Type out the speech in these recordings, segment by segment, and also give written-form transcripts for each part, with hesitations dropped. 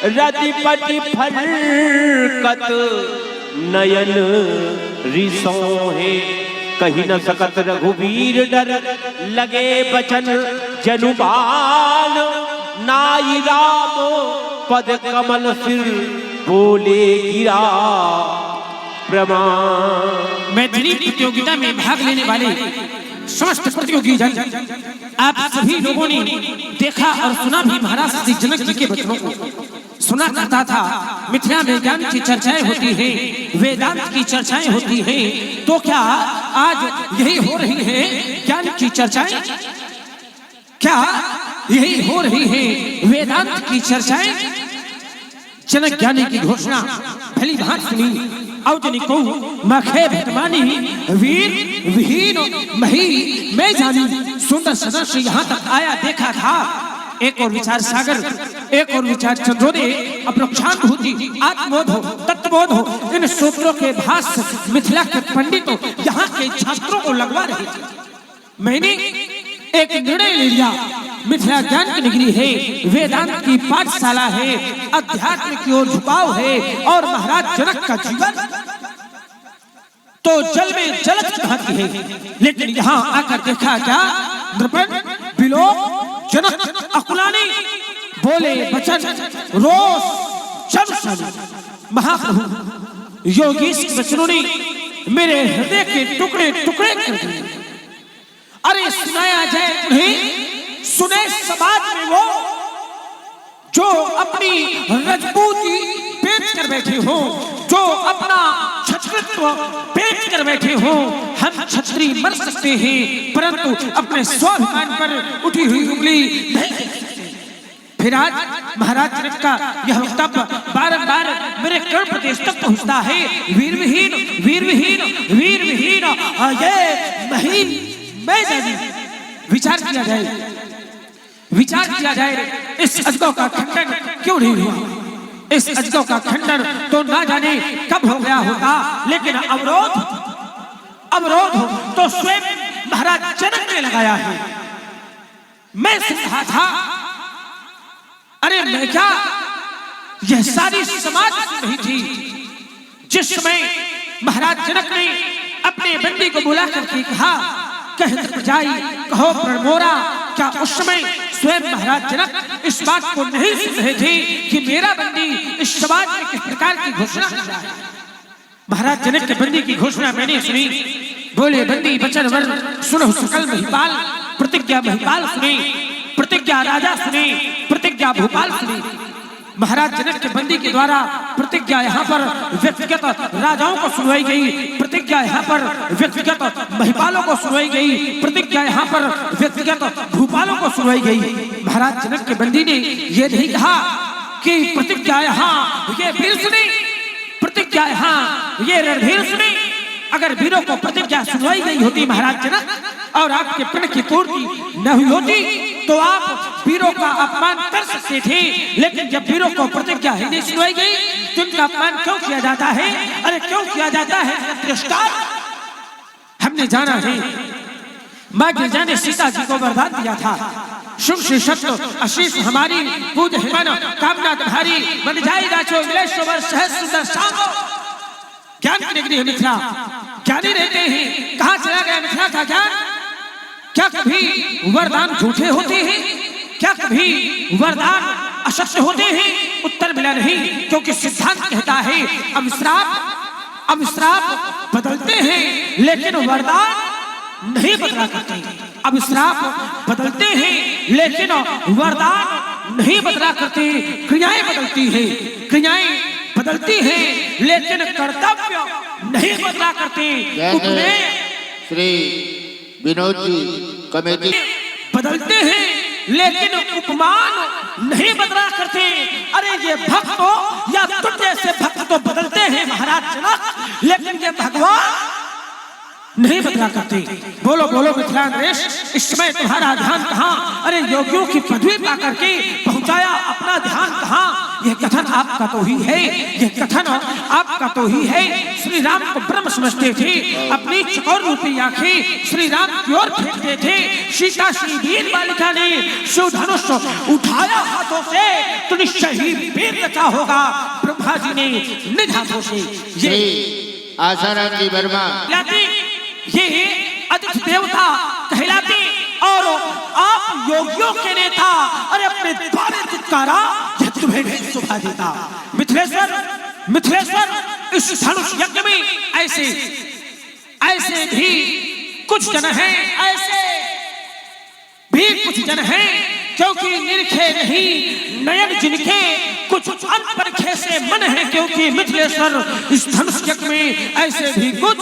रतिपति फरकत नयन रिसोहे। कही न सकत रघुवीर डर लगे बचन जनुबान। नाई राम पद कमल सिर बोले गिरा प्रमाण। मैथिली प्रतियोगिता में भाग लेने वाले समस्त प्रतियोगी जन, आप सभी लोगों ने देखा और सुना भी महाराज श्री जनक जी के वचनों को। सुना करता था मिथिला में ज्ञान की चर्चाएं होती हैं, वेदांत की चर्चाएं होती हैं, तो क्या आज यही हो रही है ज्ञान की चर्चाएं? क्या यही हो रही है वेदांत की चर्चाएं? जनक ज्ञानी की घोषणा भली भांति सुनी। अवजनी को मखे भटमानी वीर विहीन मही मैं जानी। सुंदर सदस्य यहाँ तक आया देखा था। एक और विचार सागर, एक और विचार चंद्रोदय, अपरोक्षानुभूति, आत्मबोध हो, तत्वबोध हो, इन सूत्रों के भाष्य मिथिला के पंडितों यहाँ के छात्रों को लगवा रहे थे। मैंने एक निर्णय ले लिया, मिथिला ज्ञान की नगरी है, वेदांत की पाठशाला है, अध्यात्म की ओर झुकाव है और महाराज जनक का जीवन तो जल में जलत भाती है। लेकिन यहाँ आकर देखा क्या, नृपन बिलोक जनक अकुलानी बोले बचन रोष चल महाप्रभु। योगीश वचनों ने मेरे हृदय के टुकड़े टुकड़े कर दिए। अरे सुनाया जाए तुम्हें, सुने समाज में वो जो अपनी रजपूती बेच कर बैठे हो, जो अपना क्षत्रित्व बेच कर बैठे हो। हम क्षत्रिय मर सकते हैं परंतु अपने स्वाभिमान पर उठी हुई उंगली नहीं। फिर आज महाराज जनक का यह वक्तव्य बारंबार मेरे कर्ण प्रदेश तक पहुंचता है। वीर विहीन वीर विहीन वीर विहीन ये महीन मैं जानी। विचार किया जाए, विचार किया जाए इस अजगव का खंडन क्यों नहीं हुआ? इस अजगव का खंडन तो ना जाने कब हो गया होता, लेकिन अवरोध अवरोध तो स्वयं महाराज जनक ने लगाया है। मैं सुन रहा था, अरे मैं क्या, यह सारी समाज सुन रही थी। जिस समय महाराज जनक ने अपने बंदी को बुला करके कहा कह जाई कहो प्रणमोरा, क्या उस समय स्वयं महाराज जनक इस बात को नहीं सुन रहे थे कि मेरा बंदी इस समाज में किस प्रकार की घोषणा कर रहा है? महाराज जनक के बंदी की घोषणा मैंने सुनी। बोले बंदी बचन वर्ण सुनो सकल महिपाल, प्रतिज्ञा महिपाल सुने, प्रतिज्ञा राजा सुने, प्रतिज्ञा भूपाल सुने। महाराज जनक के बंदी के द्वारा प्रतिज्ञा यहाँ पर व्यक्तिगत राजाओं को सुनवाई गई, प्रतिज्ञा यहाँ पर व्यक्तिगत महिपालों को सुनवाई गई, प्रतिज्ञा यहाँ पर व्यक्तिगत भूपालों को सुनवाई गई। महाराज जनक के बंदी ने ये नहीं कहा कि प्रतिज्ञा यहाँ ये वीर सुने, प्रतिज्ञा यहाँ ये रणधीर सुने। अगर वीरों को प्रतिज्ञा सुनवाई गई होती महाराज जनक और आपके प्रण की पूर्ति न हुई होती तो आप वीरों का अपमान कर सकते थे। लेकिन जब वीरों को प्रतिज्ञा ही नहीं सुनवाई गई तो उनका अपमान क्यों किया जाता है? अरे क्यों किया जाता है तिरस्कार? हमने जाना है माँ गिरजा ने सीता जी को वरदान दिया था, शुभ श्री सत्य आशीष हमारी पूज हिमन कामना तुम्हारी बन जाएगा चो विलेश्वर सहज सुंदर सांगो। ज्ञान की नगरी है मिथिला, ज्ञानी रहते हैं। कहाँ चला गया मिथिला का ज्ञान? क्या कभी वरदान झूठे होते हैं? क्या कभी वरदान असत्य होते हैं? उत्तर मिला नहीं, क्योंकि सिद्धांत कहता है अब श्राप बदलते हैं लेकिन वरदान नहीं बदला करते। अब श्राप बदलते हैं लेकिन वरदान नहीं बदला करते। क्रियाएं बदलती है, क्रियाएं बदलती है लेकिन कर्तव्य नहीं बदला करते। श्री विनोद जी कमेटी बदलते हैं लेकिन उपमान नहीं बदला करते। अरे ये भक्त या तुम जैसे भक्त तो बदलते हैं महाराज जनक, लेकिन ये भगवान नहीं बदला करते। बोलो बोलो मिथिला नरेश, इस समय तुम्हारा ध्यान कहाँ? अरे योगियों की पदवी पा करके पहुंचाया अपना ध्यान कहाँ? यह कथन आपका तो ही है, यह कथन आपका तो ही है। श्री राम को ब्रह्म समझते थे, अपनी चकोर रूपी आंखें श्री राम की ओर फेंकते थे। सीता श्री वीर बालिका ने शिव धनुष उठाया हाथों से तो निश्चय ही वीर रचा होगा ब्रह्मा जी ने निज हाथों से। श्री आसाराम जी वर्मा ये अतिथि देवता कहलाते और आप योगियों के नेता, अरे अपने द्वारे चित्कारा यह तुम्हें नहीं शोभा देता। मिथिलेश्वर, मिथिलेश्वर, इस धनुष यज्ञ में ऐसे ऐसे भी कुछ जन हैं, ऐसे भी कुछ जन हैं क्योंकि निरखे नहीं नयन जिनके, कुछ अनपरखे से मन है क्योंकि मिथिलेश्वर इस धनुष यज्ञ में ऐसे भी कुछ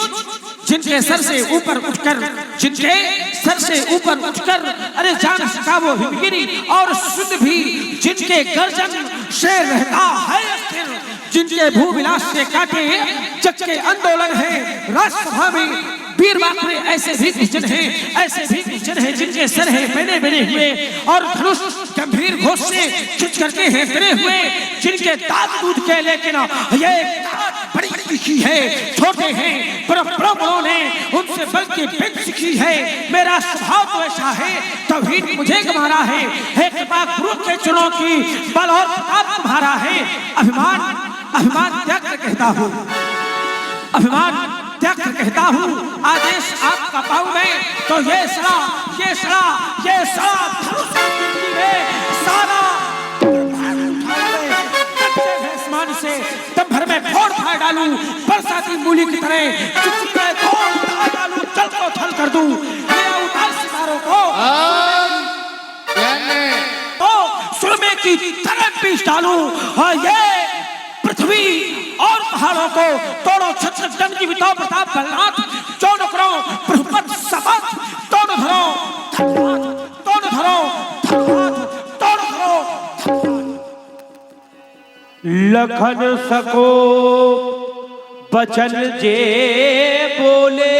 जिनके सर से ऊपर उठकर, जिनके सर से ऊपर उठकर अरे जान सका वो हिमगिरी और शुद्ध भी जिनके गर्जन से रहता है स्थिर, जिनके भूविलास से काटे जग के आंदोलन है राज्यसभा में वीर बापरे ऐसे भी क्रिश्चन हैं, ऐसे भी क्रिश्चन हैं जिनके सर है बने बने हुए और धनुष गंभीर घोष से खिंच करके हैं करे हुए, जिनके दांत दूध के लेकिन ये बड़ी सीखी है, छोटे हैं पर बड़ों ने उनसे बल की बिक सीखी है। मेरा स्वभाव तो ऐसा है तौहीद मुझे गंवारा है, कृपा गुरु के चरणों की बल और प्रताप तुम्हारा है। अभिमान अभिमान त्याग कर कहता हूँ, अभिमान त्याग कर कहता हूँ, आदेश आपका पाऊं मैं तो ये सड़ा धनुष की में सारा आसमान से दम भर में फोड़ फाड़ डालूं, बरसाती मूली की तरह चुपी में तोड़ उतार डालूं, जल को थल कर दूं, मेरा उतार सितारों को सुरमे की तरह पीस डालूं और ये पृथ्वी और पहाड़ों को तोड़ो छत्र दंड जीवितो प्रताप बलनाथ चौड़ करो प्रभुपत शपथ तोड़ धरो तोड़ धरो तोड़ धरो। लखन सको बचन जे बोले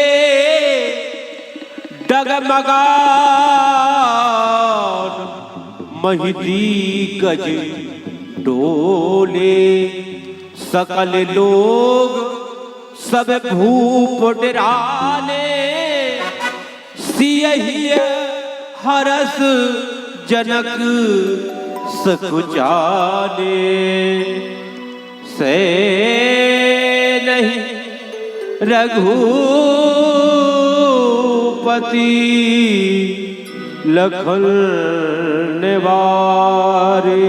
डगमगा महिदी गज डोले, सकल लोग सब भूप डराले, सियहि हरस जनक सकुचाले, से नहीं रघुपति लखन निवारे।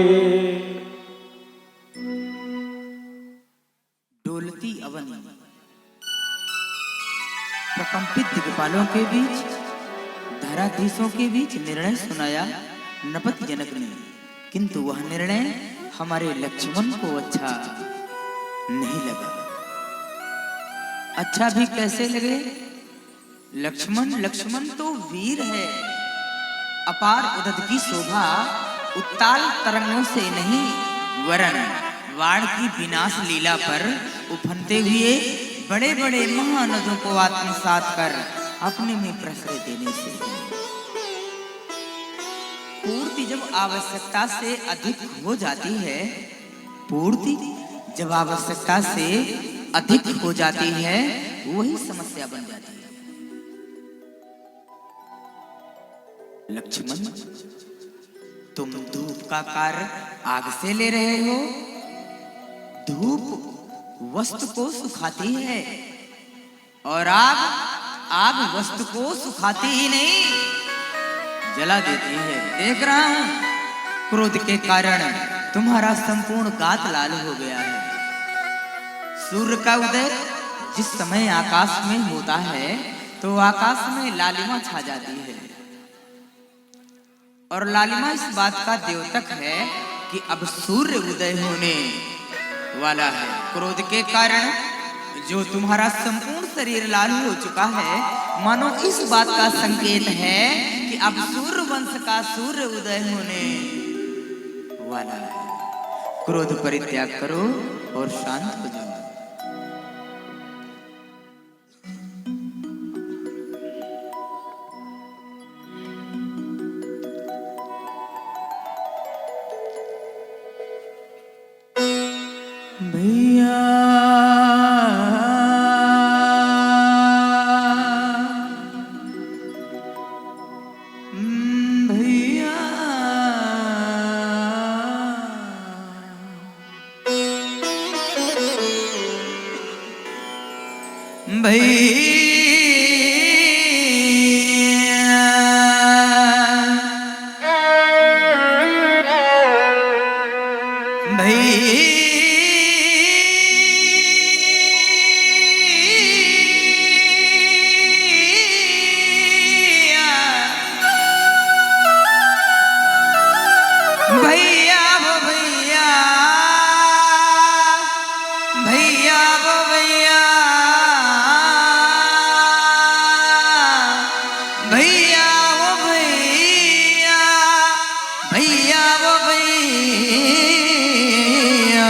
डोलती अवन प्रकंपित दिग्पालों के बीच, धराधीशों के बीच निर्णय सुनाया नपति जनक ने, किंतु वह निर्णय हमारे लक्ष्मण को अच्छा नहीं लगा। अच्छा भी कैसे लगे? लक्ष्मण तो वीर है, अपार उदत की शोभा उत्ताल तरंगों से नहीं वरन वाण की विनाश लीला पर उफनते हुए बड़े बड़े महानदों को आत्मसात कर अपने में प्रश्रय देने से है। पूर्ति जब आवश्यकता से अधिक हो जाती है, पूर्ति जब आवश्यकता से अधिक हो जाती है वही समस्या बन जाती है। लक्ष्मण, तुम धूप का कार्य आग से ले रहे हो। धूप वस्तु को सुखाती है और आग वस्तु को सुखाती ही नहीं, जला देती है। देख रहा हूं क्रोध के कारण तुम्हारा संपूर्ण गात लाल हो गया है। सूर्य का उदय जिस समय आकाश में होता है तो आकाश में लालिमा छा जाती है, और लालिमा इस बात का द्योतक है कि अब सूर्य उदय होने वाला है। क्रोध के कारण जो तुम्हारा संपूर्ण शरीर लाल हो चुका है, मानो इस बात का संकेत है कि अब सूर्य वंश का सूर्य उदय होने वाला है। क्रोध परित्याग करो और शांत हो जाओ। भैया भैया भैया वो भैया भैया वो भैया भैया वो भैया भैया वो भैया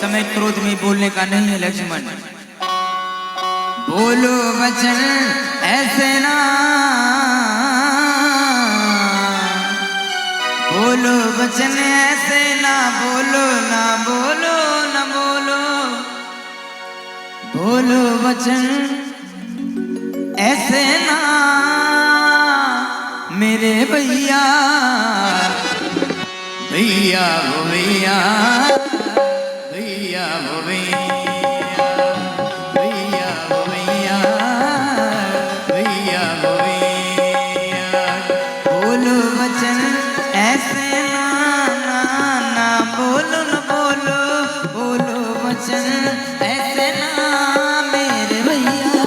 समय क्रोध में बोलने का नहीं है लक्ष्मण। बोलो वचन ऐसे ना, बोलो वचन ऐसे ना, बोलो ना बोलो ना बोलो, बोलो वचन ऐसे ना मेरे भैया भैया वो भैया भैया वो भैया भैया वो भैया भैया वो भैया। बोलो वचन ऐसे ना ना ना, बोलो ना बोलो, बोलो वचन ऐसे ना मेरे भैया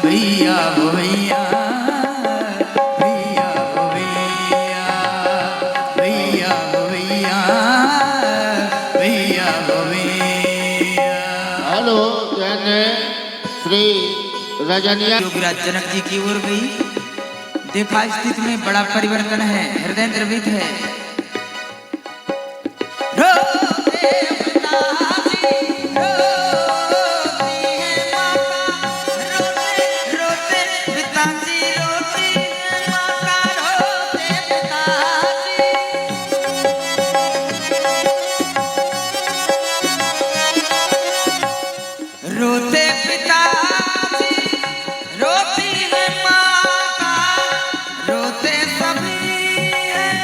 भैया वो भैया भैया वो भैया भैया वो भैया भैया वो भैया। हेलो कहने श्री रजनिया योगीराज जनक जी की ओर गई, देखा स्थिति में बड़ा परिवर्तन है, हृदय द्रवित है। रोते पिताजी, रोती है माता, रोते पिताजी, रोती है माता, रोते पिताजी। रोते पिताजी, रोती है माता, रोते सभी हैं,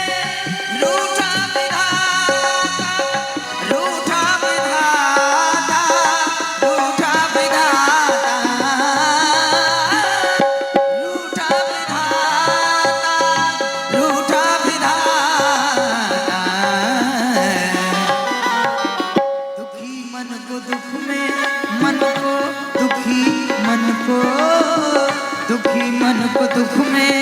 रूठा विधाता, रूठा विधाता, रूठा विधाता, रूठा विधाता, रूठा विधाता। दुखी मन को दुख में, मन को दुखी मन को, दुखी मन को दुख में